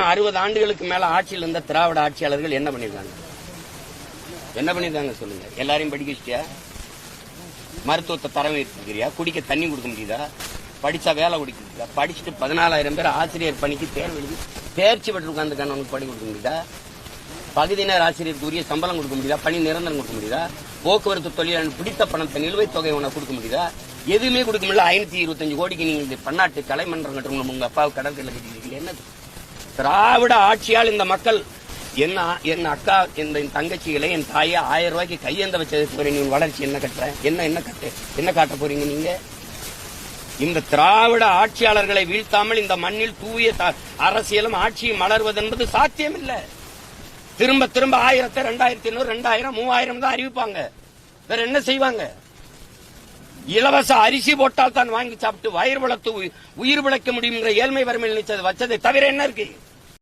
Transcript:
60 ஆண்டுகளுக்கு மேல ஆட்சியில் இருந்த திராவிட ஆட்சியாளர்கள் என்ன பண்ணிருக்காங்க? என்ன பண்ணிருக்காங்க சொல்லுங்க. எல்லாரையும் படிக்க வச்சிட்டியா? மருத்துவத்தை தரம் இருக்கிறியா? குடிக்க தண்ணி கொடுக்க முடியுதா? படிச்சா வேலை கொடுக்க முடியுதா? படிச்சுட்டு 14,000 பேர் ஆசிரியர் பணிக்கு தேர்வு எழுதி தேர்ச்சி பெற்று உட்கார்ந்துக்கான உனக்கு பணி கொடுக்க முடியுதா? பகுதி நேர ஆசிரியருக்கு உரிய சம்பளம் கொடுக்க முடியுதா? பணி நிரந்தரம் கொடுக்க முடியுதா? போக்குவரத்து தொழிலாளர் பிடித்த பணத்தை நிலுவைத் தொகை உனக்கு கொடுக்க முடியுதா? எதுவுமே கொடுக்க முடியல. 525 கோடிக்கு நீங்க பன்னாட்டு கலைமன்றம் கட்டணும். உங்க அப்பாவுக்கு கடற்கரை கட்டிருக்கீங்க. என்னது திராவிட ஆட்சியால் இந்த மக்கள் என் அக்கா என் தங்கச்சிகளை என் தாயை 1000 ரூபாய்க்கு கையெந்த வச்சதுக்கு நீ வளர்ச்சி என்ன கட்டுற? என்ன காட்ட போறீங்க நீங்க? இந்த திராவிட ஆட்சியாளர்களை வீழ்த்தாமல் இந்த மண்ணில் தூய அரசியலும் ஆட்சியும் மலர்வது என்பது சாத்தியம் இல்லை. திரும்ப 1000, 2500, 2000, 3000 தான் அறிவிப்பாங்க. வேற என்ன செய்வாங்க? இலவச அரிசி போட்டால் தான் வாங்கி சாப்பிட்டு வயிறு வளர்த்து உயிர் பிழைக்க முடியும் ஏழ்மை வறுமையில் நினைச்சது வச்சதை தவிர என்ன இருக்கு?